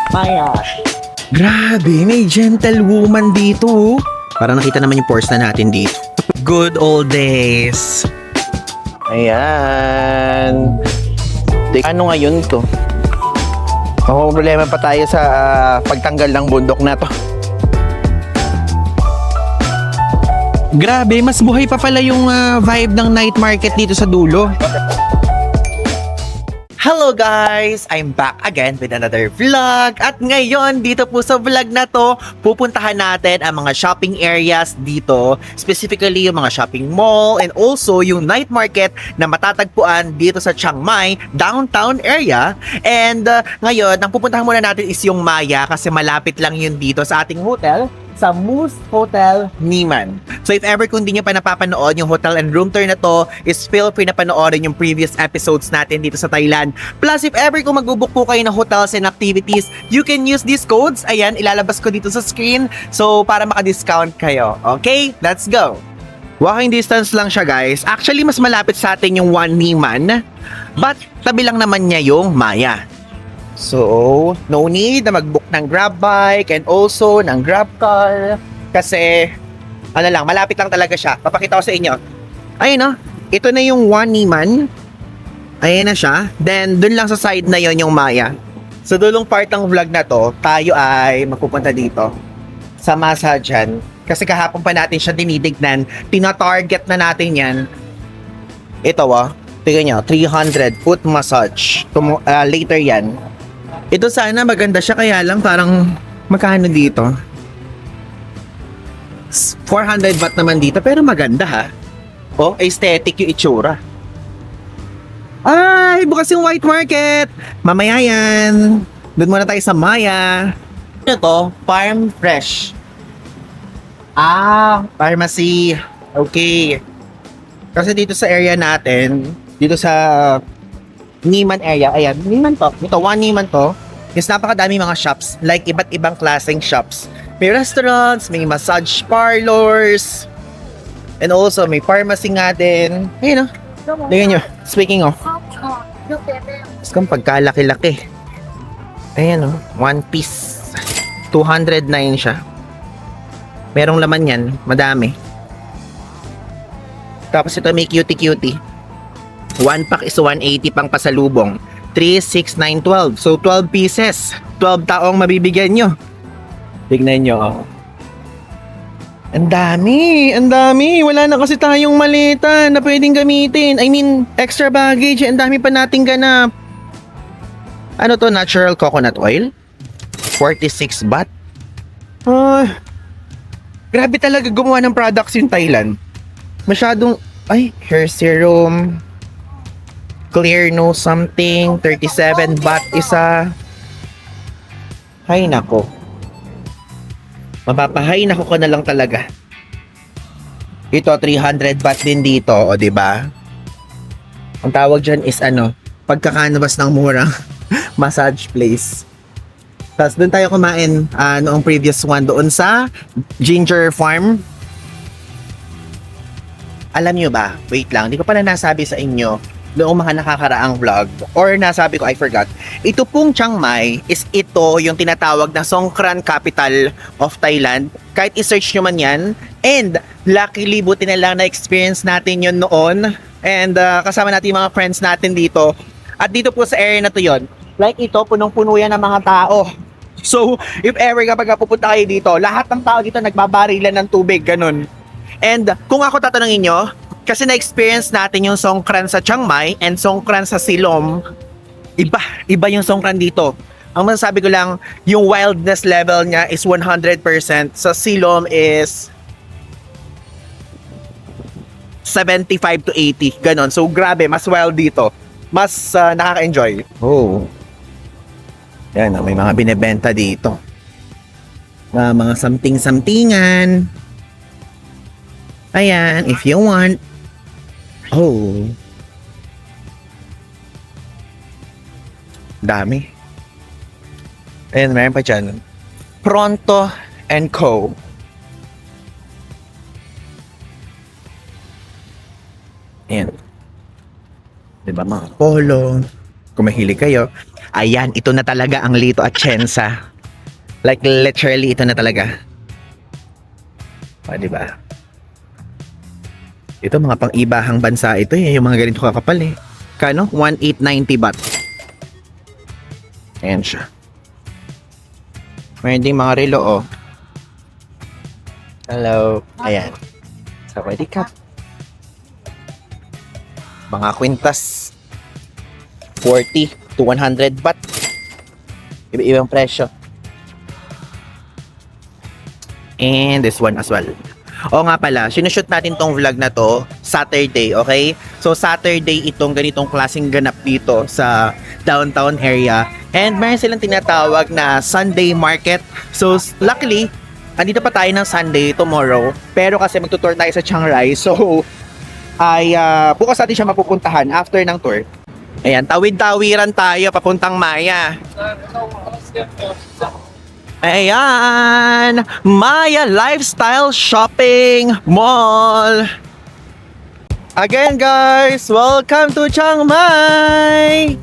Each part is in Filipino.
Maya. Grabe, may gentlewoman dito. Parang nakita naman yung pores na natin dito. Good old days. Ayan. Ano ngayon to? May problema pa tayo sa pagtanggal ng bundok na to. Grabe, mas buhay pa pala yung vibe ng night market dito sa dulo. Hello guys! I'm back again with another vlog. At ngayon, dito po sa vlog na to, pupuntahan natin ang mga shopping areas dito. Specifically, yung mga shopping mall and also yung night market na matatagpuan dito sa Chiang Mai, downtown area. And ngayon, ang pupuntahan muna natin is yung Maya kasi malapit lang yun dito sa ating hotel, sa Moose Hotel Niman. So if ever kung di nyo pa napapanood yung hotel and room tour na to, is feel free na panoorin yung previous episodes natin dito sa Thailand. Plus if ever kung magbubook po kayo ng hotels and activities, you can use these codes. Ayan, ilalabas ko dito sa screen. So para maka-discount kayo. Okay, let's go! Walking distance lang siya guys. Actually mas malapit sa atin yung One Niman, but tabi lang naman niya yung Maya. So, no need na mag-book ng grab bike and also ng grab car kasi ano lang, malapit lang talaga siya. Papakita ko sa inyo. Ayun no, ito na yung One Niman. Ayun na siya. Then, dun lang sa side na yon yung Maya. Sa dulong part ng vlog na to, tayo ay magpupunta dito sa massagean. Kasi kahapon pa natin siya dinidignan. Tina-target na natin yan. Ito tingnan nyo, 300 foot massage. Later yan. Ito sana maganda siya kaya lang parang magkano dito? 400 baht naman dito pero maganda ha. Oh, aesthetic yung itsura. Ay, bukas yung white market. Mamaya yan. Doon muna tayo sa Maya. Ano to? Farm Fresh. Pharmacy. Okay. Kasi dito sa area natin, dito sa Niman area, ayan, Niman to. Ito, One Niman to. Is napakadami mga shops, like iba't ibang klaseng shops. May restaurants, may massage parlors, and also may pharmacy nga din. Ayun o. Tingnan nyo, speaking of. Mas kang pagkalaki-laki. Ayan o, one piece. 209 siya. Merong laman yan, madami. Tapos ito may cutie-cutie. One pack is 180 pang pasalubong. 3, 6, 9, 12. So 12 pieces. 12 taong mabibigyan nyo. Tignan nyo. Ang dami. Ang dami. Wala na kasi tayong maleta na pwedeng gamitin. I mean, extra baggage. Ang dami pa nating ganap. Ano to? Natural coconut oil? 46 baht? Grabe talaga gumawa ng products yung Thailand. Masyadong... Ay, hair serum... Clear no something, 37 baht isa. Hay nako. Mapapahay nako ko na lang talaga. Ito 300 baht din dito, o di ba? Ang tawag diyan is pagkakanabas ng murang massage place. Tapos doon tayo kumain noong previous one doon sa Ginger Farm. Alam nyo ba? Wait lang, hindi ko pala nasabi sa inyo noong mga nakakaraang vlog or nasabi ko, I forgot. Ito pong Chiang Mai is ito yung tinatawag na Songkran capital of Thailand. Kahit i-search nyo man yan. And luckily, buti na lang na-experience natin yun noon. And kasama natin yung mga friends natin dito. At dito po sa area na to yon. Like ito, punong-puno yan ng mga tao. So, if ever kapag pupunta kayo dito, lahat ng tao dito nagbabarilan ng tubig, ganun. And kung ako tatanungin nyo, kasi na-experience natin yung Songkran sa Chiang Mai and Songkran sa Silom. Iba yung Songkran dito. Ang masasabi ko lang, yung wildness level niya is 100%. Sa Silom is 75 to 80. Ganon. So grabe, mas wild dito. Mas nakaka-enjoy. Oh. Yan, may mga binebenta dito. Mga something-somethingan. Ayan, if you want. Oh. Dami. Ayan, meron pa dyan. Pronto and Co. Ayan. Diba mga polo. Kung mahilig kayo. Ayan, ito na talaga ang Lito Atienza. Like literally, ito na talaga. O, diba? Ito mga pang-ibahang bansa ito eh. Yung mga ganito kakapal eh. Kano? 1,890 baht. Ayan siya. Mayroon ding mga relo oh. Hello. Ayan. So, pwede ka. Mga kwintas. 40 to 100 baht. Iba-ibang presyo. And this one as well. O nga pala, sinushoot natin tong vlog na to Saturday, okay? So Saturday itong ganitong klaseng ganap dito sa downtown area. And meron silang tinatawag na Sunday market. So luckily, andito pa tayo ng Sunday tomorrow. Pero kasi magtutour tayo sa Chiang Rai. So ay bukas natin siya mapupuntahan after ng tour. Ayan, tawid-tawiran tayo papuntang Maya. Ayan, Maya Lifestyle Shopping Mall. Again guys, welcome to Chiang Mai.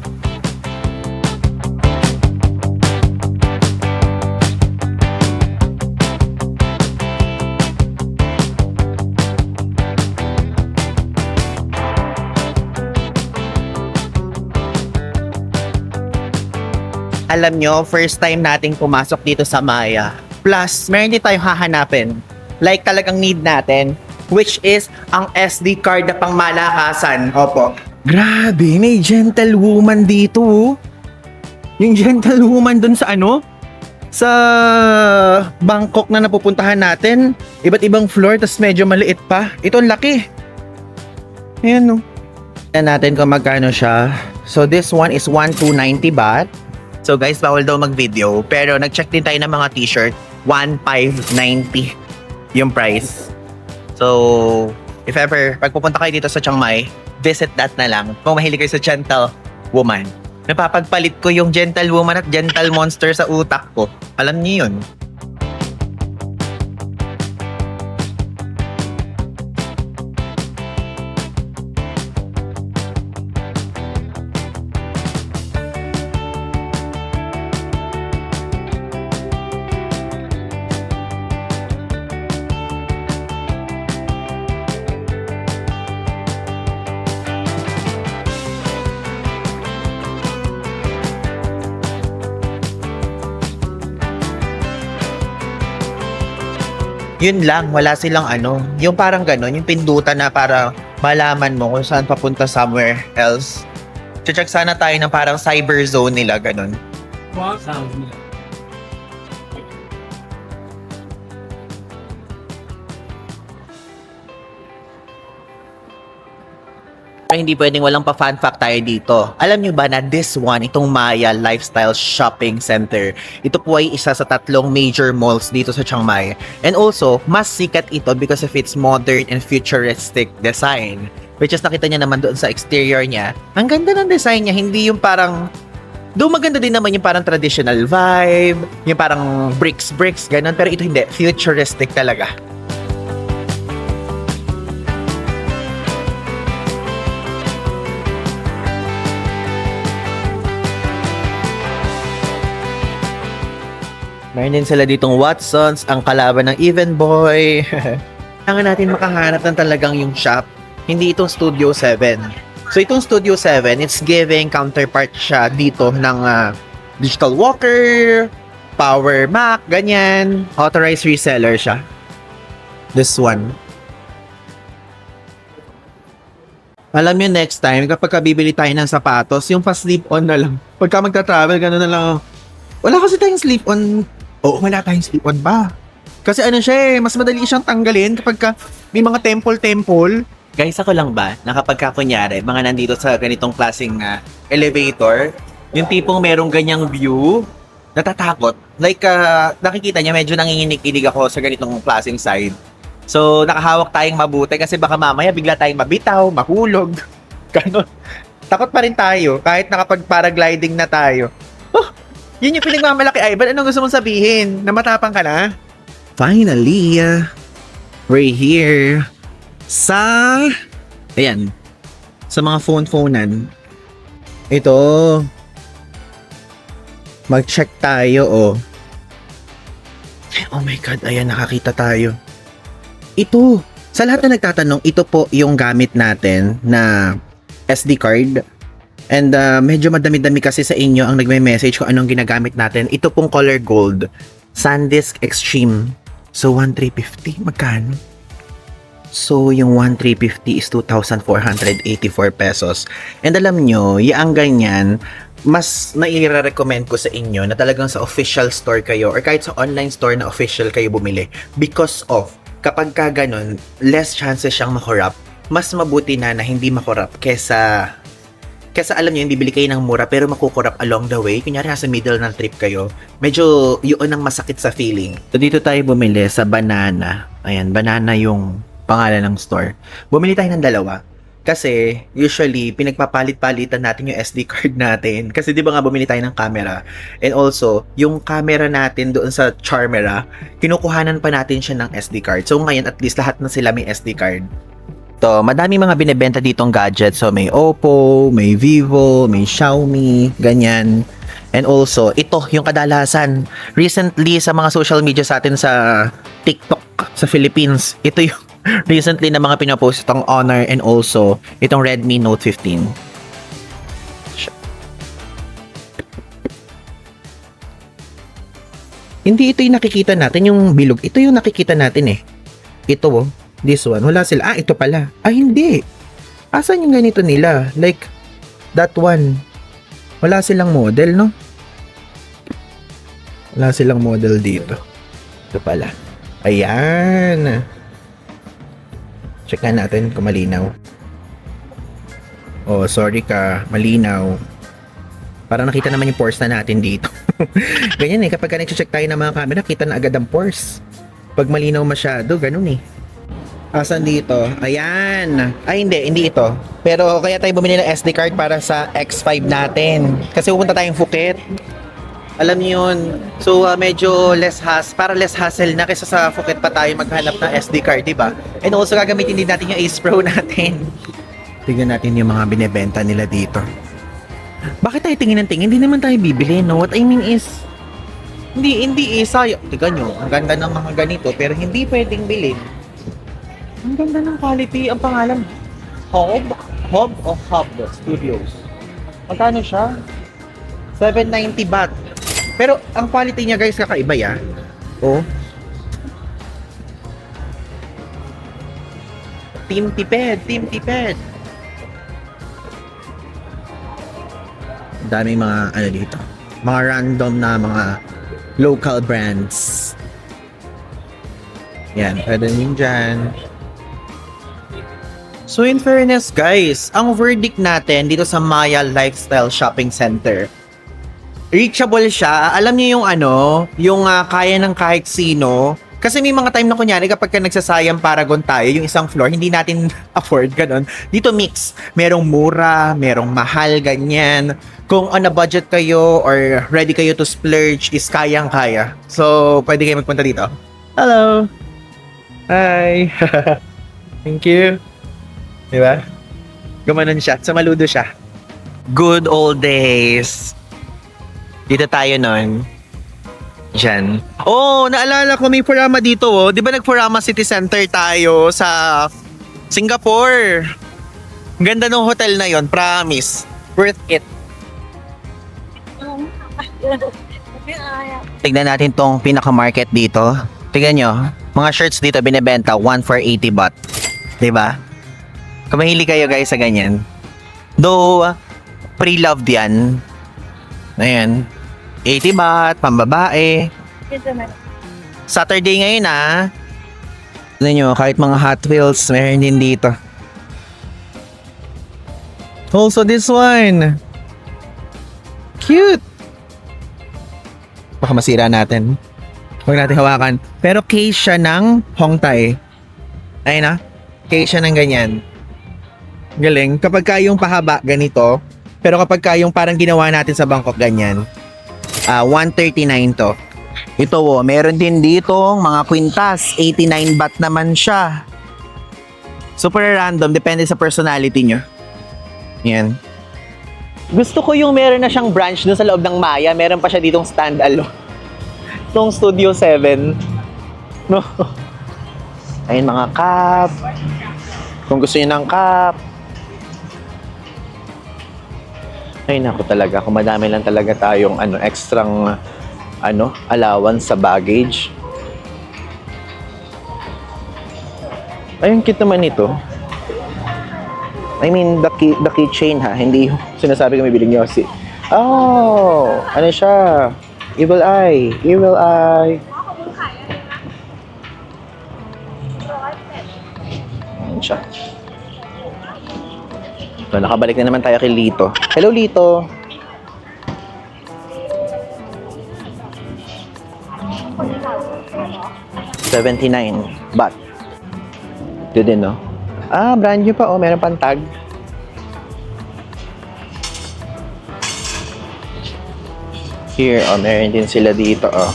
Alam nyo, first time nating pumasok dito sa Maya. Plus, meron din tayong hahanapin. Like talagang need natin. Which is ang SD card na pang malakasan. Opo. Grabe, may gentlewoman dito. Yung gentlewoman dun sa ano? Sa Bangkok na napupuntahan natin. Iba't ibang floor, tas medyo maliit pa. Ito ang laki. Ayan no. Tignan natin kung magkano siya. So this one is 1,290 baht. So guys, bawal daw mag-video. Pero nag-check din tayo ng mga t-shirt. 1,590 yung price. So, if ever, pag pupunta kayo dito sa Chiang Mai, visit that na lang. Kung mahilig kayo sa gentlewoman. Napapagpalit ko yung gentlewoman at gentle monster sa utak ko. Alam niyo yun. Yun lang, wala silang ano, yung parang gano'n, yung pindutan na para malaman mo kung saan papunta somewhere else. Check sana tayo ng parang cyber zone nila, gano'n. Pero hindi pwedeng walang pa-fun fact tayo dito. Alam nyo ba na this one, itong Maya Lifestyle Shopping Center, ito po ay isa sa 3 major malls dito sa Chiang Mai. And also, mas sikat ito because of its modern and futuristic design. Which is nakita niya naman doon sa exterior niya. Ang ganda ng design niya, hindi yung parang... Doon maganda din naman yung parang traditional vibe, yung parang bricks, ganun. Pero ito hindi, futuristic talaga. Mayroon din sila ditong Watsons, ang kalaban ng Even Boy. Kailangan natin makahanap ng talagang yung shop. Hindi itong Studio 7. So itong Studio 7, it's giving counterpart siya dito ng Digital Walker, Power Mac, ganyan. Authorized reseller siya. This one. Alam nyo next time, kapag bibili tayo ng sapatos, yung pa-slip-on na lang. Pagka magta-travel, gano'n na lang. Wala kasi tayong slip-on. Oo, wala tayong slip-on ba? Kasi ano siya eh, mas madali siyang tanggalin kapag may mga temple. Guys, ako lang ba, na kapag kunyari, mga nandito sa ganitong klaseng elevator, yung tipong merong ganyang view, natatakot. Like, nakikita niya, medyo nanginginig-inig ako sa ganitong klaseng side. So, nakahawak tayong mabuti kasi baka mamaya bigla tayong mabitaw, mahulog, ganon. Takot pa rin tayo, kahit nakapag-paragliding na tayo. Oh, yun yung pinagmamalaki. Ay, ba't anong gusto mong sabihin? Na matapang ka na? Finally, we're here sa... Ayan. Sa mga phone-phonean. Ito. Mag-check tayo, oh. Oh my God, ayan, nakakita tayo. Ito, sa lahat na nagtatanong, ito po yung gamit natin na SD card. And medyo madami-dami kasi sa inyo ang nagme-message kung anong ginagamit natin. Ito pong color gold, SanDisk Extreme. So, 1,350, magkano? So, yung 1,350 is 2,484 pesos. And alam nyo, yung ganyan, mas nai-recommend ko sa inyo na talagang sa official store kayo or kahit sa online store na official kayo bumili. Because of, kapag ka ganun, less chances siyang makorap. Mas mabuti na hindi makorap kesa alam nyo, hindi bili kayo ng mura pero makukurap along the way. Kunyari, nasa middle ng trip kayo. Medyo yun ang masakit sa feeling. So, dito tayo bumili sa Banana. Ayan, Banana yung pangalan ng store. Bumili tayo ng dalawa. Kasi, usually, pinagpapalit-palitan natin yung SD card natin. Kasi di ba nga bumili tayo ng camera? And also, yung camera natin doon sa Charmera, kinukuhanan pa natin siya ng SD card. So ngayon, at least lahat na sila may SD card. To, madami mga binebenta ditong gadgets. So may Oppo, may Vivo, may Xiaomi, ganyan. And also, ito yung kadalasan. Recently, sa mga social media sa atin sa TikTok sa Philippines, ito yung recently na mga pinapost itong Honor and also itong Redmi Note 15. Hindi ito yung nakikita natin, yung bilog. Ito yung nakikita natin eh. Ito oh, this one. Wala sila. Ah, ito pala. Ah, hindi. Asan yung ganito nila? Like, that one. Wala silang model, no? Wala silang model dito. Ito pala. Ayan. Check natin kung malinaw. Oh, sorry ka. Malinaw. Parang nakita naman yung pores na natin dito. Ganyan eh. Kapag ka nag-check tayo ng mga camera, kita na agad ang pores. Pag malinaw masyado, ganun eh. Asan dito? Ayan. Ay, hindi ito. Pero kaya tayo bumili ng SD card para sa X5 natin. Kasi pupunta tayong Phuket. Alam niyo yun. So, medyo less hassle na kaysa sa Phuket pa tayo maghanap ng SD card, diba? And also, gagamitin din natin yung Ace Pro natin. Tignan natin yung mga binebenta nila dito. Bakit tayo tingin ng tingin? Hindi naman tayo bibili, no? What I mean is, hindi sayang. Tignan nyo, ang ganda ng mga ganito, pero hindi pwedeng bilhin. Ang ganda ng quality. Ang pangalan, Hob o Hub Studios. Magkano siya? 790 baht. Pero ang quality niya guys kakaiba ya. Oh. Team Tiped. Daming mga ano dito. Mga random na mga local brands. Yan, pwede nyo dyan. So in fairness guys, ang verdict natin dito sa Maya Lifestyle Shopping Center, reachable siya. Alam niyo yung yung kaya ng kahit sino. Kasi may mga time na kunyari kapag ka nagsasayang Paragon tayo, yung isang floor, hindi natin afford, ganun. Dito mix. Merong mura, merong mahal, ganyan. Kung on a budget kayo or ready kayo to splurge, is kayang-kaya. So, pwede kayo magpunta dito. Hello! Hi! Thank you! Diba? Gumanon siya. Sumaludo siya. Good old days. Dito tayo nun. Diyan. Oh, naalala ko may Furama dito oh. Di ba nag-Furama City Center tayo sa Singapore? Ang ganda ng hotel na yon, promise. Worth it. Tignan natin tong pinaka-market dito. Tignan nyo. Mga shirts dito binebenta 1 for 80 baht. Diba? Kung mahilig kayo guys sa ganyan. Though, pre-loved yan. Ayan. 80 baht, pambabae. Saturday ngayon Tignan nyo, kahit mga Hot Wheels, meron din dito. Also this one. Cute. Baka masira natin. Huwag natin hawakan. Pero case siya ng Hongtai. Ayun case siya ng ganyan. Galing. Kapag kayong pahaba, ganito. Pero kapag kayong parang ginawa natin sa Bangkok, ganyan. 139 to. Ito meron din dito mga kwintas. 89 baht naman siya. Super random. Depende sa personality nyo. Yan. Gusto ko yung meron na siyang branch dun sa loob ng Maya. Meron pa siya ditong stand-alone. Itong Studio 7. No. Ayun mga cup. Kung gusto niyo ng cup. Ay naku talaga. Kung madami lang talaga tayong extrang allowance sa baggage. Ayun, cute naman ito. I mean, the keychain ha, hindi yung sinasabi ko may biling Yossi. Oh, ano siya? Evil Eye. Evil Eye. Ano siya? So, nakabalik na naman tayo kay Lito. Hello, Lito. $79 baht. Ito din, no? Ah, brand new pa, oh. Meron pang tag. Here, oh. Meron din sila dito, oh.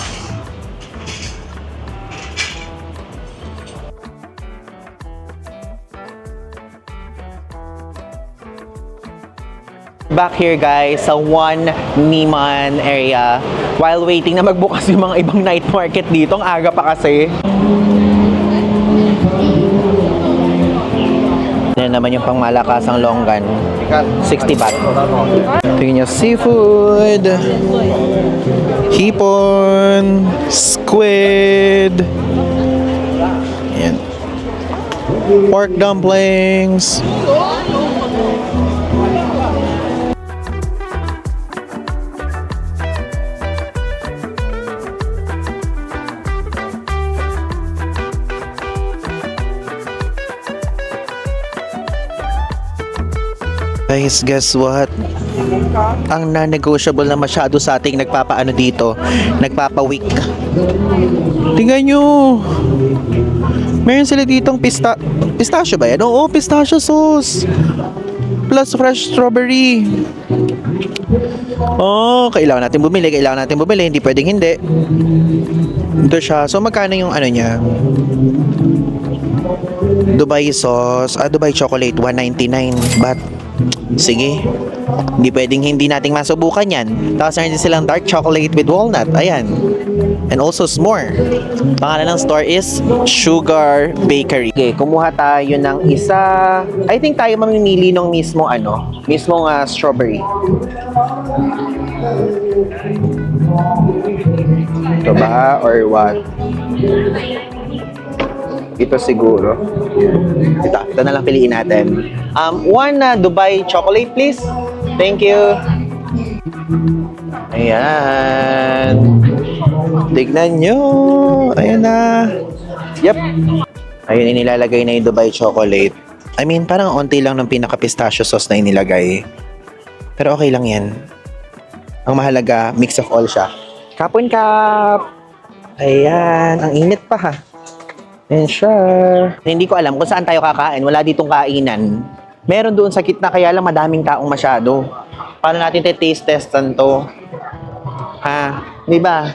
Back here, guys, sa One Niman area. While waiting na magbukas yung mga ibang night market dito. Ang aga pa kasi. Yan naman yung pangmalakasang longgan. 60 baht. Tingnan nyo, seafood, hipon, squid, yan. Pork dumplings. Guys, guess what? Ang non-negotiable na masyado sa ating nagpapaano dito, nagpapa-week. Tingnan nyo! Meron sila ditong pistachio ba yan? Oo, pistachio sauce! Plus fresh strawberry. Oh, kailangan natin bumili, hindi pwedeng hindi. Ito siya. So, magkano yung niya? Dubai sauce, Dubai chocolate, 199 baht. Sige. Hindi pwedeng hindi nating masubukan yan. Tapos meron din silang dark chocolate with walnut. Ayan. And also s'more. Pangalan ng store is Sugar Bakery. Okay, kumuha tayo ng isa. I think tayo mamimili ng mismong strawberry. Ito ba? Or what? Ito siguro. Ito na lang piliin natin. One Dubai chocolate, please. Thank you. Ayan. Tignan nyo. Ayan na. Yep. Ayun, inilalagay na yung Dubai chocolate. I mean, parang onti lang ng pinaka-pistachio sauce na inilagay. Pero okay lang yan. Ang mahalaga, mix of all siya. Kapon Kap! Ayan, ang init pa ha. Ayan siya. Hindi ko alam kung saan tayo kakain. Wala ditong kainan. Meron doon sa gitna, kaya lang madaming taong masyado. Paano natin taste testan to? Ha? Di ba?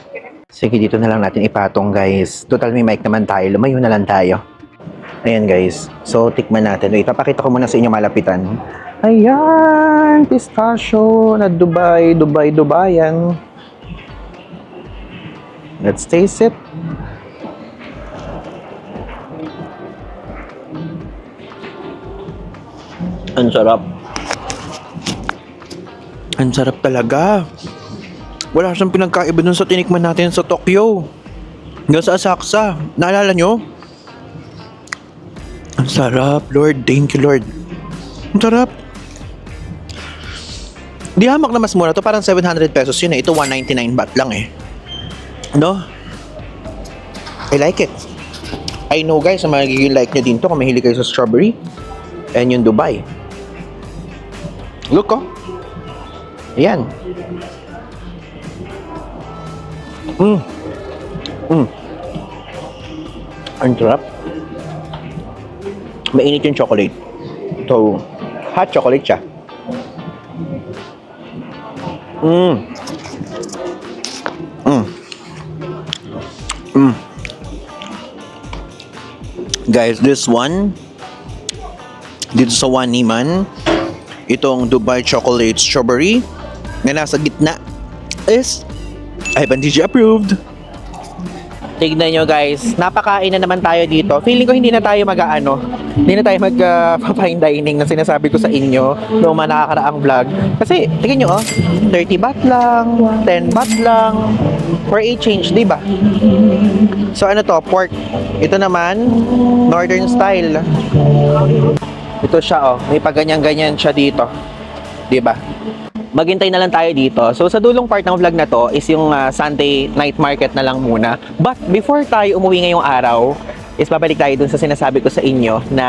Sige, dito na lang natin ipatong, guys. Total may mic naman tayo. Lumayo na lang tayo. Ayan, guys. So, tikman natin. Wait, papakita ko muna sa inyo malapitan. Ayan! Pistachio na Dubayan. Let's taste it. Ang sarap. Ang sarap talaga. Wala siyang pinagkaiba dun sa tinikman natin sa Tokyo. Hanggang sa Asakusa. Naalala nyo? Ang sarap, Lord. Thank you, Lord. Ang sarap. Di hamak na mas mura. Ito parang 700 pesos yun eh. Ito 199 baht lang eh. No? I like it. I know guys, na magiging like nyo din to kung mahilig kayo sa strawberry. And yung Dubai. Look oh. Ayan. Ang sarap. Mainit yung chocolate. So, hot chocolate siya. Guys, this one dito sa One Niman itong Dubai Chocolate Strawberry na nasa gitna is Ivan DJ approved. Tignan nyo guys, napakain na naman tayo dito. Feeling ko hindi na tayo hindi na tayo mag-fine dining na sinasabi ko sa inyo noong mga nakakaraang vlog. Kasi, tignan nyo 30 baht lang, 10 baht lang, for a change, di ba? So ano to, pork. Ito naman, northern style. Ito siya may paganyan-ganyan siya dito. Di ba? Maghintay na lang tayo dito. So sa dulong part ng vlog na to is yung Sunday night market na lang muna. But before tayo umuwi ngayong araw, is babalik tayo dun sa sinasabi ko sa inyo na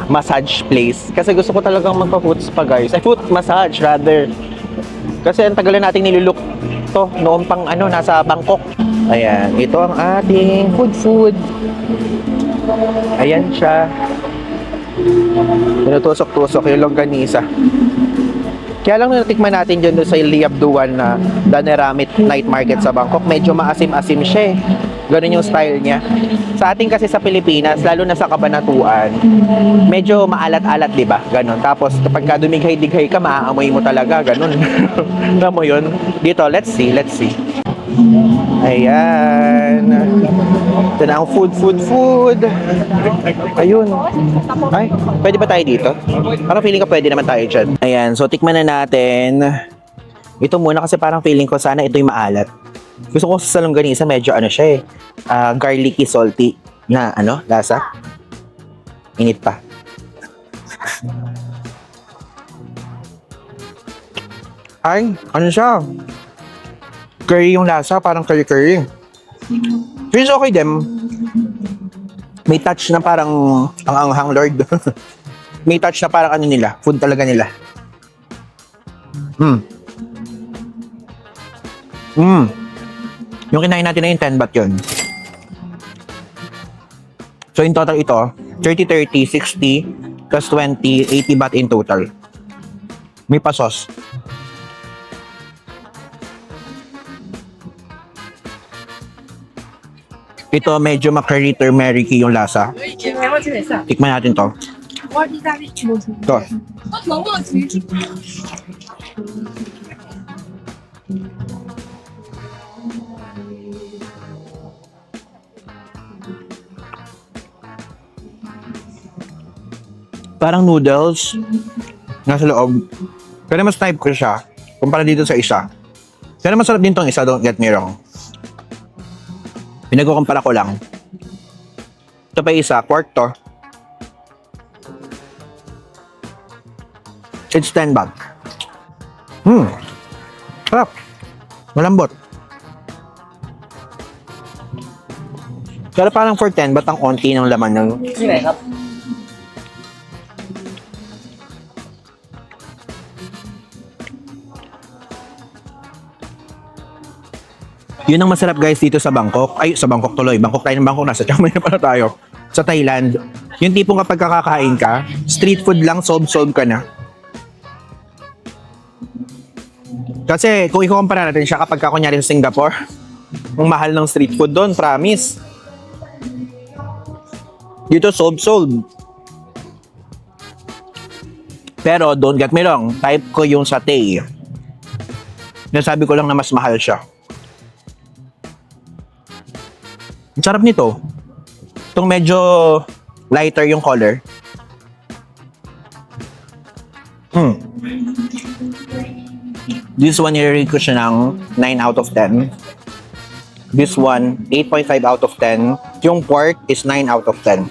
massage place. Kasi gusto ko talagang magpa-foot spa guys. Ay, foot massage rather. Kasi ang tagal na nating nilulok to noong pang nasa Bangkok. Ayan, ito ang ating food. Ayan siya. Tinutusok-tusok yung longganisa. Kaya lang natikman natin dyan sa Liabduan na Daneramit Night Market sa Bangkok, medyo maasim-asim siya Ganun yung style niya. Sa ating kasi sa Pilipinas, lalo na sa Cabanatuan, medyo maalat-alat, di ba? Ganun. Tapos kapag dumighay-dighay ka, maaamoy mo talaga. Ganun. Alam mo yun? Dito, let's see. Ayan. Ito na ang food. Ayun. Ay, pwede ba tayo dito? Parang feeling ko pwede naman tayo dyan. Ayan, so tikman na natin. Ito muna kasi parang feeling ko sana ito'y maalat. Gusto ko sa longganisa medyo siya garlicky, salty na lasa. Init pa. Ay, siya? Curry yung lasa, parang curry. Feels okay din. May touch na parang ang anghang Lord. May touch na parang nila, food talaga nila. Yung kinain natin na yung 10 baht yun. So in total ito, 30, 60, plus 20, 80 baht in total. May pa sauce. Ito medyo ma-curry turmeric yung lasa. Tikman natin to. Ito. Parang noodles nasa loob. Pero mas type ko siya kumpara dito sa isa. Pero masarap din tong isa, don't get me wrong. Pinagkukumpara ko lang. Ito pa isa, pork to. It's 10 baht. Sarap. Malambot. Pero parang for 10 baht ang onti ng laman ng... Yun ang masarap guys dito sa Bangkok. Ay, sa Bangkok tuloy. Bangkok tayo ng Bangkok. Nasa Chiang Mai na pala tayo. Sa Thailand. Yung tipong kapag kakakain ka, street food lang, solve ka na. Kasi kung ikukumpara natin siya kapag kunyari sa Singapore, ang mahal ng street food doon, promise. Dito solve. Pero don't get me wrong, type ko yung satay. Nasabi ko lang na mas mahal siya. Ang sarap nito. Itong medyo lighter yung color. This one, nire-rate ko siya ng 9 out of 10. This one, 8.5 out of 10. Yung pork is 9 out of 10.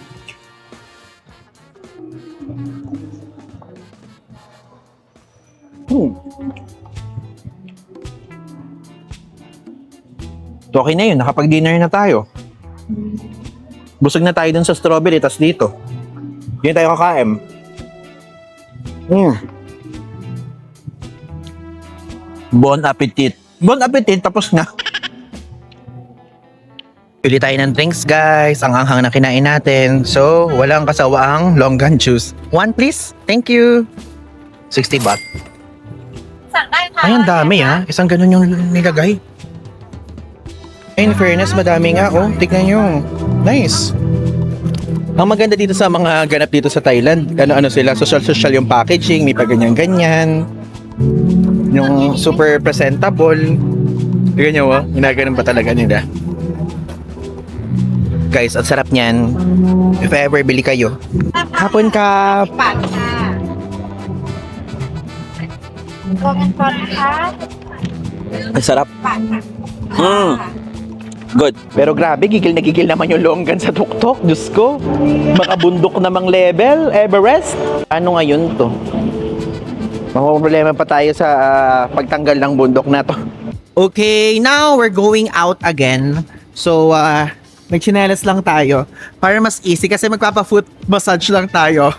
Okay na yun, nakapag-dinner na tayo. Busog na tayo dun sa strawberry, tas dito. Yun tayo kakain. Bon appetit. Bon appetit, tapos na. Pili tayo ng drinks guys. Ang anghang na kinain natin. So, walang kasawaang longan juice. One please. Thank you. 60 baht. Ay, ang dami Isang ganun yung nilagay. In fairness, madami nga. Tignan nyo. Nice. Ang maganda dito sa mga ganap dito sa Thailand, ano-ano sila, social yung packaging, may pa ganyan-ganyan. Yung super presentable. Ganyan nyo, ginaganon ba talaga nila? Guys, ang sarap niyan. If ever bili kayo. Hapon ka. บาทค่ะรวมกันก่อนนะคะ Ang sarap. บาทค่ะ Good. Pero grabe, gigil na gigil naman yung longgan sa tuktok. Diyos ko. Makabundok namang level. Everest. Ano ngayon to? Problema pa tayo sa pagtanggal ng bundok na to. Okay, now we're going out again. So, nagchinelas lang tayo para mas easy kasi magpapa-foot massage lang tayo.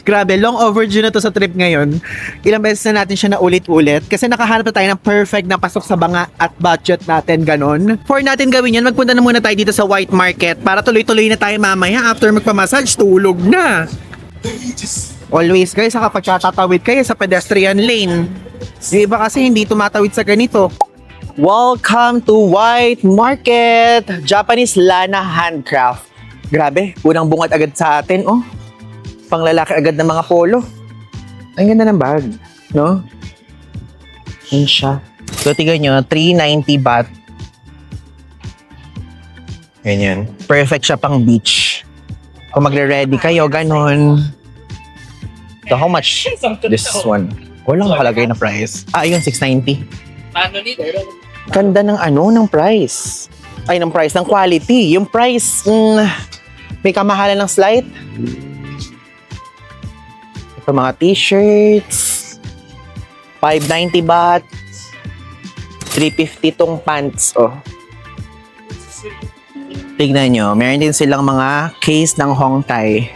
Grabe, long overdue na to sa trip ngayon. Ilang beses na natin siya na ulit-ulit kasi nakahanap na tayo ng perfect na pasok sa banga at budget natin, ganon. For natin gawin yan, magpunta na muna tayo dito sa White Market para tuloy-tuloy na tayo mamaya after magpa-massage, tulog na. Always guys, kapag tatawid kayo sa pedestrian lane. Yung iba kasi hindi tumatawid sa ganito. Welcome to White Market! Japanese Lana Handcraft. Grabe, unang bungat agad sa atin, oh. Panglalaki agad ng mga polo. Ang ganda ng bag, no? Yan siya. So, tingnan nyo, 390 baht. Ganyan. Perfect siya pang beach. Kung magre-ready kayo, ganon. So, how much? This one. Walang nakalagay na price. Yun, 690. Ganda ng ng price. Ay, ng price, ng quality. Yung price, may kamahalan ng slight. Ito mga t-shirts. 590 baht. 350 tong pants, oh. Tignan nyo, meron din silang mga case ng Hong Tai.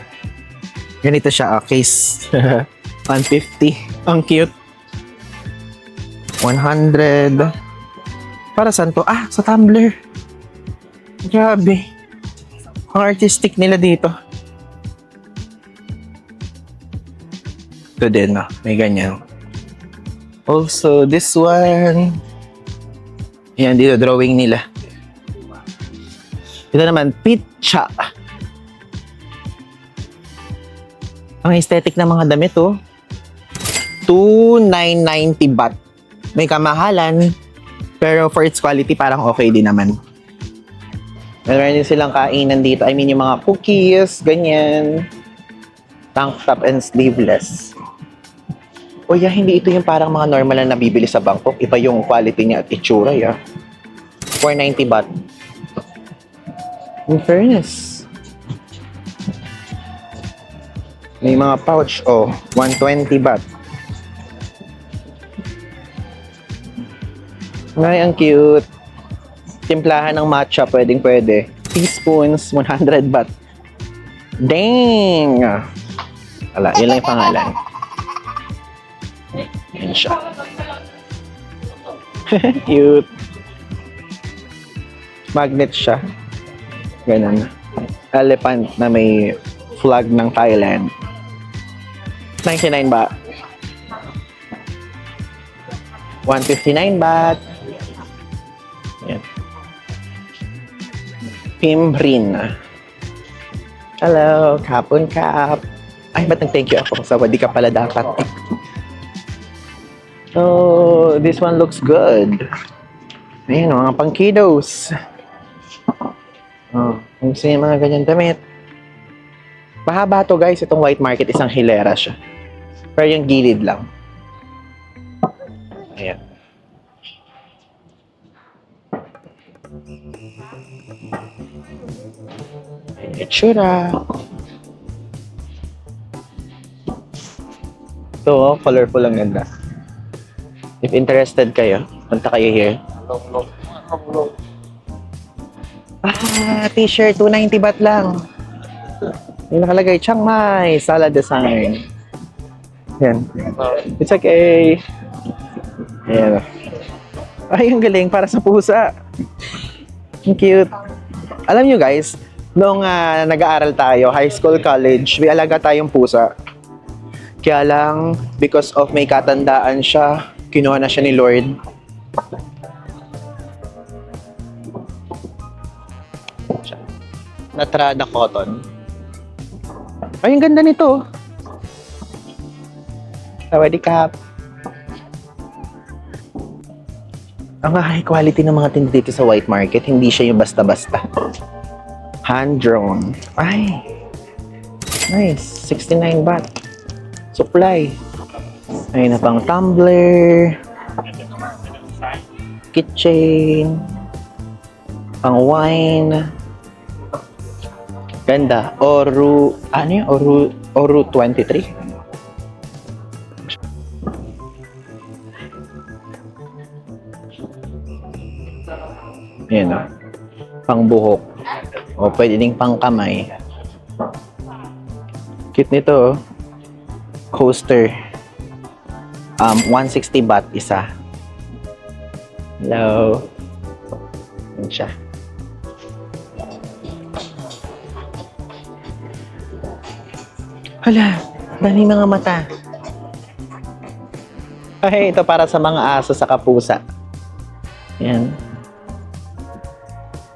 Ganito siya, case. 150. Ang cute. 100. Para saan to? Sa Tumblr. Grabe. Ang artistic nila dito. Ito din, may ganyan. Also, this one. Yan, dito, drawing nila. Ito naman, pizza. Ang aesthetic ng mga damit, 2,990 baht. May kamahalan, pero for its quality, parang okay din naman. Meron din silang kainan dito. I mean, yung mga cookies, ganyan. Tank top and sleeveless. O yeah, hindi ito yung parang mga normal na nabibili sa Bangkok. Iba yung quality niya at itsura, 490 baht. In fairness. May mga pouch, 120 baht. Ay, ang cute. Timplahan ng matcha, pwedeng-pwede. Teaspoons, 100 baht. Dang! Wala, yun lang yung pangalan. Yan siya. Cute. Magnet siya. Ganun. Elephant na may flag ng Thailand. 99 baht. 159 baht. Yan. Pimbrin. Hello, kapon kap. Ay, ba't nag-thank you ako? Sawa, di ka pala dapat. Oh, this one looks good. Ayan, mga pang kiddos. Kung gusto niya mga ganyan damit. Mahaba to guys, itong White Market, isang hilera siya. Pero yung gilid lang. Ayan. Itsura. Ito, colorful ang ganda. If interested kayo, punta kayo here. T-shirt, 290 baht lang. Yung nakalagay, Chiang Mai, Salad Design. Yan. It's okay. Ayan. Ay, ang galing. Para sa pusa. Ang cute. Alam nyo guys, nung nag-aaral tayo, high school, college, may alaga tayong pusa. Kaya lang, because of may katandaan siya, kinuha na siya ni Lord. Na Trada cotton. Ay, ang ganda nito. Sawadee-kap. Ang high quality ng mga tinda dito sa white market, hindi siya yung basta-basta. Hand-drawn. Ay, nice. 69 baht. Supply. Ayun na pang tumbler. Kitchen. Pang wine. Ganda. Oru, ano yun? Oru 23. Yan o. Pang buhok. O pwede ding pang kamay. Cute nito oh. Coaster. 160 baht isa. Hello. Yan siya. Hala, dami mga mata. Ay, ito para sa mga aso sa kapusa. Yan.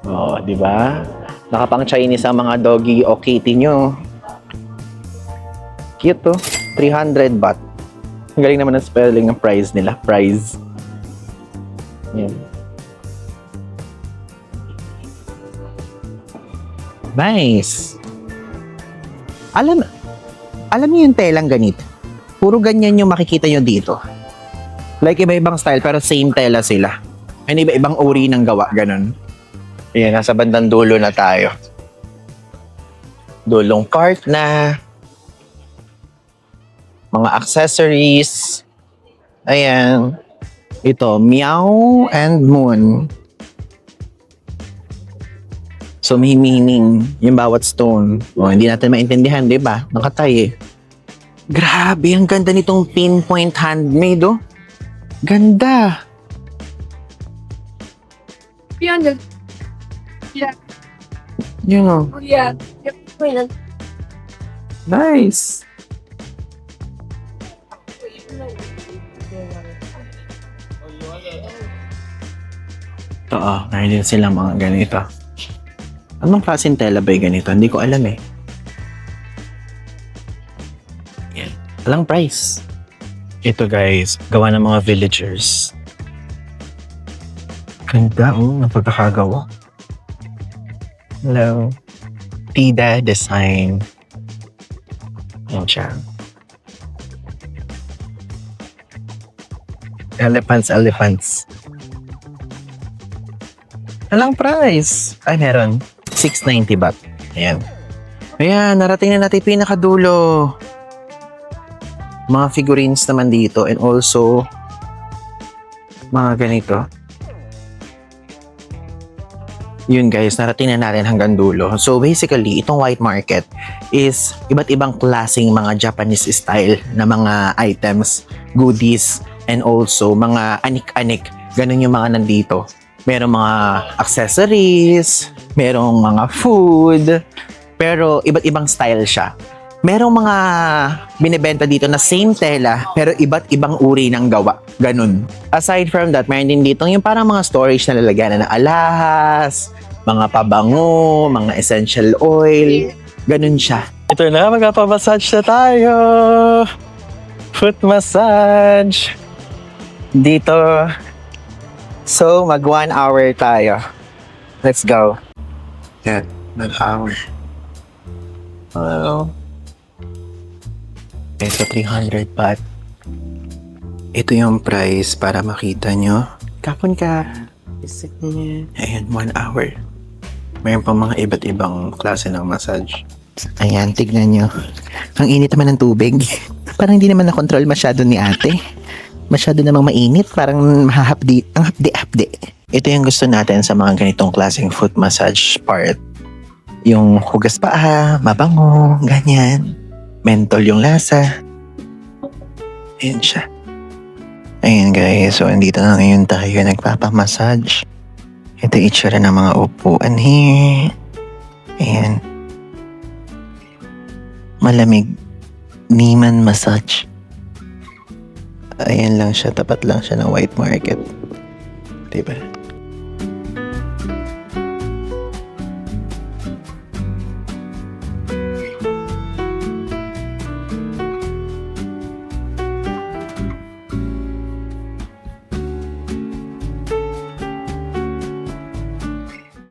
Oh, di ba? Nakapang Chinese ang mga doggy o kitty nyo. Cute to. 300 baht. Ang galing naman ng spelling ng price nila. Price. Yan. Nice. Alam niyo yung telang ganito. Puro ganyan yung makikita nyo dito. Like iba-ibang style pero same tela sila. May iba-ibang uri ng gawa. Ganon. Ayan, nasa bandang dulo na tayo. Dulong cart na. Mga accessories. Ayan. Ito, Meow and Moon. So, may meaning yung bawat stone. O, hindi natin maintindihan, di ba? Nakatay eh. Grabe, ang ganda nitong pinpoint handmade, oh. Ganda. Beyond yeah. Yun, oh. Yeah. Wait, Nice. Ito, oh. Meron din silang mga ganito. Anong klaseng tela ba yung ganito? Hindi ko alam eh. Yan. Walang price. Ito guys, gawa ng mga villagers. Ganda, oh. Ang pagkakagawa. Hello. Tida Design. Yan siya. Elephants. Walang price. Ay, meron. 690 baht. Ayan. Ayan, narating na natin pinakadulo. Mga figurines naman dito and also mga ganito. Yun guys, narating na natin hanggang dulo. So basically, itong white market is iba't ibang klaseng mga Japanese style na mga items, goodies, and also mga anik-anik. Ganun yung mga nandito. Merong mga accessories, merong mga food, pero iba't ibang style siya. Merong mga binibenta dito na same tela, pero iba't ibang uri ng gawa. Ganun. Aside from that, meron din dito yung parang mga storage na lalagyan na alahas, mga pabango, mga essential oil. Ganun siya. Ito na, magpapamassage na tayo. Foot massage. Dito. So, mag 1 hour tayo. Let's go. Yan, 1 hour. Hello. Ito, 300 baht. Ito yung price para makita nyo. Kapon ka. Isip niya. Ayan, 1 hour. Mayroon pang mga iba't ibang klase ng massage. Ayan, tignan nyo. Ang init naman ng tubig. Parang hindi naman na-control masyado ni ate. Masyado namang mainit. Parang mahahapdi. Ang hapdi-hapdi. Ito yung gusto natin sa mga ganitong klaseng foot massage part. Yung hugas paa, mabango, ganyan. Mentol yung lasa. Ayan siya. Ayan guys, so andito na ngayon tayo nagpapamassage. Ito itsura ng mga upuan here. Ayan. Malamig. Niman massage. Ayan lang siya, tapat lang siya ng white market. Diba?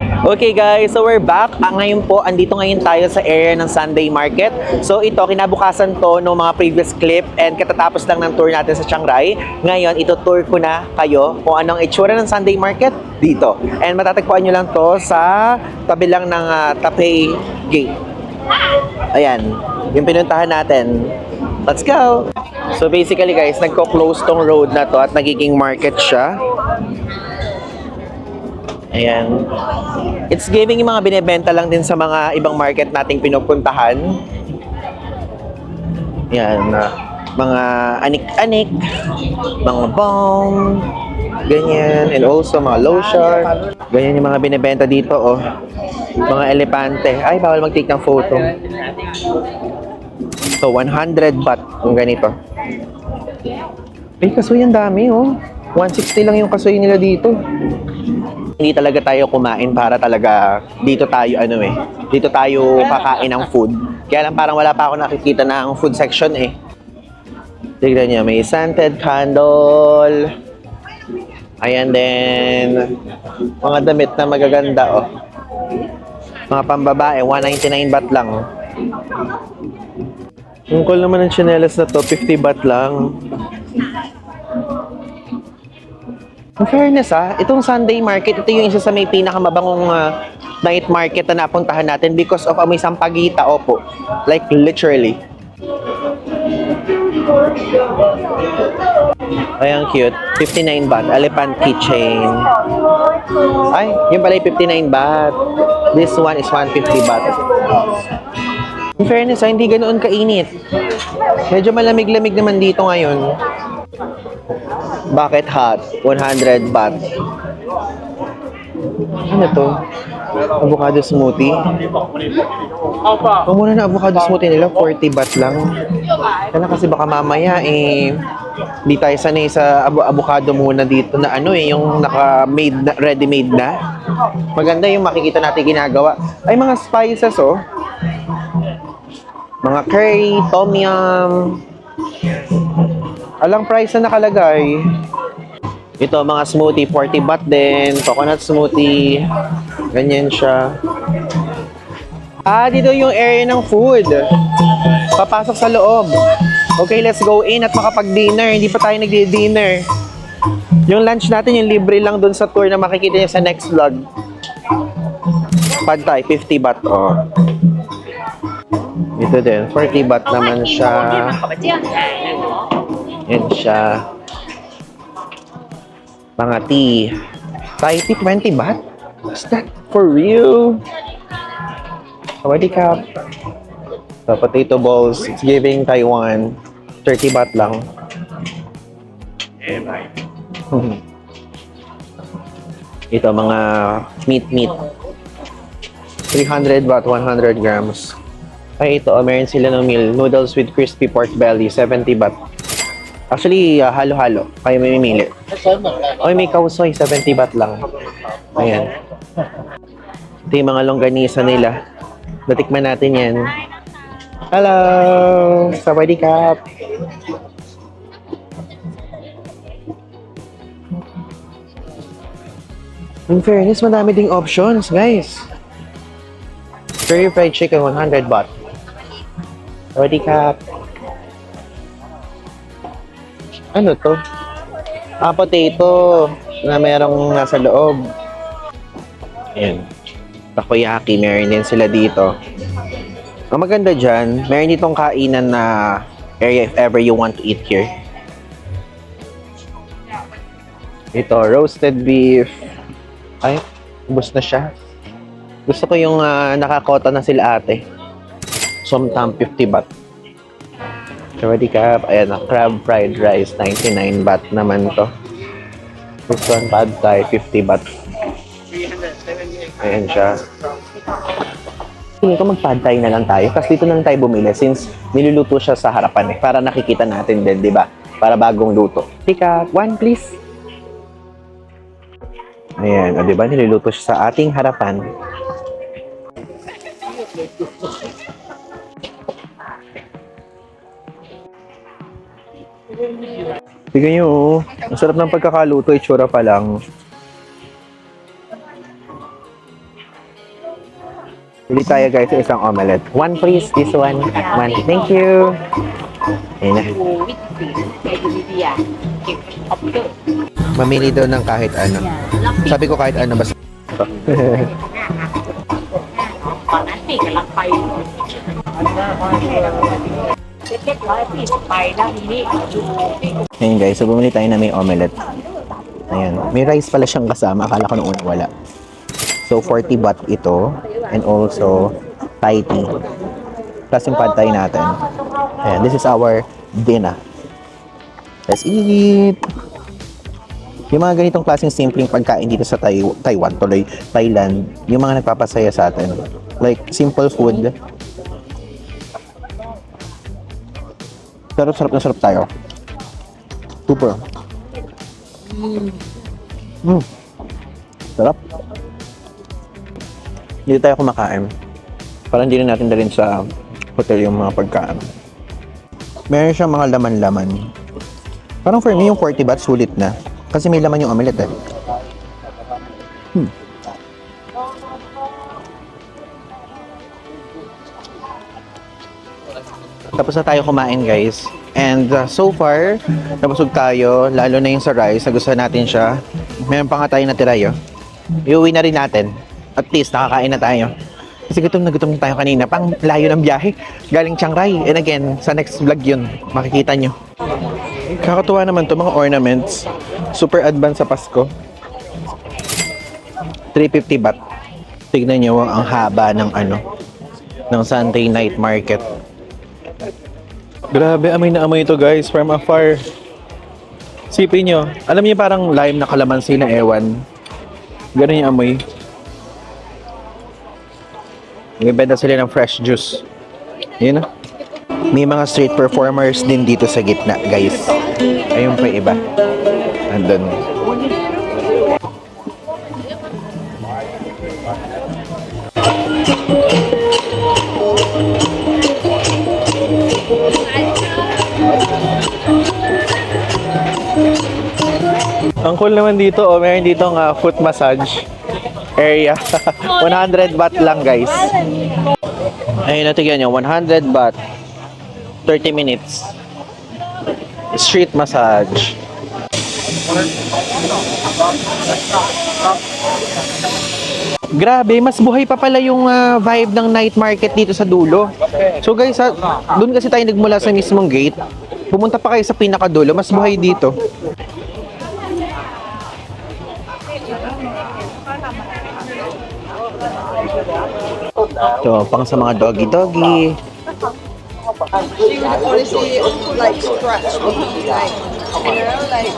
Okay guys, so we're back. Ngayon po, andito ngayon tayo sa area ng Sunday Market. So ito, kinabukasan to ng mga previous clip and katatapos lang ng tour natin sa Chiang Rai. Ngayon, ito tour ko na kayo kung anong itsura ng Sunday Market dito. And matatagpuan nyo lang to sa tabi lang ng Taipei Gate. Ayan, yung pinuntahan natin. Let's go! So basically guys, nagko-close tong road na to at nagiging market siya. Ayan. It's giving yung mga binebenta lang din sa mga ibang market nating pinupuntahan. Ayan. Mga anik-anik, mga balm, ganyan. And also mga lotion. Ganyan yung mga binebenta dito, oh. Mga elepante. Ay, bawal mag-take ng photo. So, 100 baht yung ganito. Ay, kasoy ang dami, oh. 160 lang yung kasoy nila dito. Hindi talaga tayo kumain para talaga dito tayo dito tayo kakain ng food. Kaya lang parang wala pa ako nakikita ng food section eh. Tignan niyo, may scented candle. Ayan din. Mga damit na magaganda oh. Mga pambabae, 199 baht lang. Yung cool naman ng chinelas na to, 50 baht lang. In fairness itong Sunday market, ito yung isa sa may pinakamabangong night market na napuntahan natin because of may sampagita, opo. Like literally. Ay, ang cute. 59 baht. Elephant keychain. Ay, yung pala yung 59 baht. This one is 150 baht. In fairness, hindi ganoon kainit. Medyo malamig-lamig naman dito ngayon. Bakit hot? 100 baht. Ano to? Avocado smoothie? Ang muna na avocado smoothie nila, 40 baht lang. Kaya kasi baka mamaya hindi tayo sanay sa avocado muna dito na yung naka-made na, ready-made na. Maganda yung makikita natin ginagawa. Ay, mga spices oh. Mga curry, tom yum. Alang price na nakalagay. Ito, mga smoothie, 40 baht din. Coconut smoothie. Ganyan siya. Dito yung area ng food. Papasok sa loob. Okay, let's go in at makapag-dinner. Hindi pa tayo nagdi-dinner. Yung lunch natin, yung libre lang dun sa tour na makikita niyo sa next vlog. Pad Thai, 50 baht. Oh. Ito din, 40 baht naman siya. Yan siya. Mga tea. Thai tea, 20 baht? Is that for real? Sawadee krap. So, potato balls. It's giving Taiwan. 30 baht lang. Ito, mga meat. 300 baht, 100 grams. Ay, ito, meron sila ng meal. Noodles with crispy pork belly, 70 baht. Actually, halo-halo. Kayo may mimili. Oy, may kausoy, 70 baht lang. Ayan. Ito yung mga longganisa nila. Natikman natin yan. Hello! Sawadee krap! In fairness, madami ding options, guys. Curry fried chicken, 100 baht. Sawadee krap! Ano to? Potato na merong nasa loob. Ayan. Takoyaki, meron din sila dito. Ang maganda dyan, meron ditong kainan na area if ever you want to eat here. Ito, roasted beef. Ay, ubos na siya. Gusto ko yung nakakota na sila ate. Somtam, 50 baht. Sawadee krap. Ayan, crab fried rice, 99 baht naman to. This one, pad thai, 50 baht. Ayan siya. Tingin ko mag-pad thai na lang tayo kasi dito na lang tayo bumili since niluluto siya sa harapan para nakikita natin din, di ba? Para bagong luto. Tika, one please. Ayan, di ba? Niluluto siya sa ating harapan. Tignan nyo, ang sarap ng pagkakaluto, itsura pa lang. Pili tayo guys sa isang omelette. One please, this one. One. Thank you. Ayun na. Mamili daw ng kahit ano. Sabi ko kahit ano basta. ตอนนั้นปีกำลังไปเล็กๆร้อยปีก็ไปแล้วทีนี้อยู่ที่ Ayun guys, so bumili tayo na may omelette. Ayan. May rice pala siyang kasama. Akala ko noon wala. So 40 baht ito. And also Thai tea. Plus yung pad thai natin. Ayan, this is our dinner. Let's eat! Yung mga ganitong klaseng simpleng pagkain dito sa Taiwan, tuloy, Thailand, yung mga nagpapasaya sa atin. Like, simple food. Pero sarap na sarap tayo. Super. Sarap. Dito tayo kumakain. Parang hindi na natin dalhin sa hotel yung mga pagkain. Meron siyang mga laman-laman. Parang for me, yung 40 baht, sulit na. Kasi may laman yung omelette eh. Tapos na tayo kumain guys. And so far, nabusog tayo. Lalo na yung sa rice. Nagustuhan natin siya. Meron pa nga tayo natira yun. Iuwi na rin natin. At least nakakain na tayo. Kasi gutom na tayo kanina. Pang layo ng biyahe. Galing Chiang Rai. And again, sa next vlog yun. Makikita nyo. Kakatuwa naman to mga ornaments. Super advanced sa Pasko. 350 baht. Tignan nyo ang haba ng ng Sunday night market. Grabe, amoy na amoy ito guys from afar. Sipin nyo. Alam niyo parang lime na kalamansi na ewan. Ganun yung amoy. Nagbenta sila ng fresh juice. Yun na. May mga street performers din dito sa gitna, guys. Ayun pa iba. Andun. Ang cool naman dito, meron dito ng foot massage area. 100 baht lang, guys. Ayun, natigyan nyo, 100 baht. 30 minutes. Street massage. Grabe, mas buhay pa pala yung vibe ng night market dito sa dulo. So guys, doon kasi tayo nagmula sa mismong gate. Pumunta pa kayo sa pinakadulo, mas buhay dito. Ito, pang sa mga doggy-doggy. She would honestly like scratch me, like, you know, like.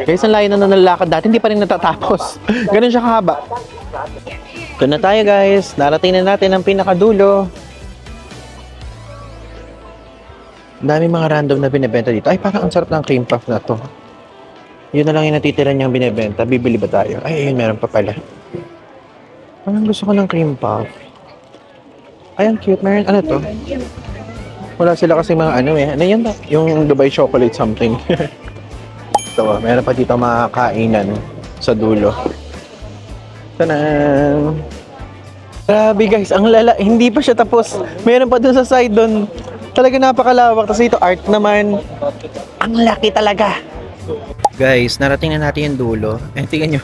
Guys, ang layo na nalakad dati, hindi pa rin natatapos. Ganun siya kahaba. Ito na tayo guys, narating na natin ang pinakadulo. Dami mga random na binibenta dito. Ay, parang ang sarap ng cream puff na to. Yun na lang yung natitira niyang binibenta. Bibili ba tayo? Ay, ayun, meron pa pala. Parang gusto ko ng cream puff. Ay, ang cute. Meron, ano to? Wala sila kasi mga ano eh. Ano yan ba? Yung Dubai chocolate something. Ito, meron pa dito mga kainan sa dulo. Tanan! Grabe guys, ang lala. Hindi pa siya tapos. Meron pa dun sa side dun. Talaga napakalawak. Tapos ito art naman. Ang laki talaga. Guys, narating na natin yung dulo. Eh, tingnan nyo.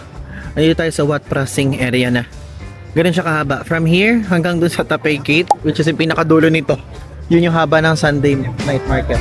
Nandito tayo sa Wat Prasing area na. Ganun siya kahaba. From here hanggang dun sa Tapay Gate, which is yung pinakadulo nito. Yun yung haba ng Sunday night market.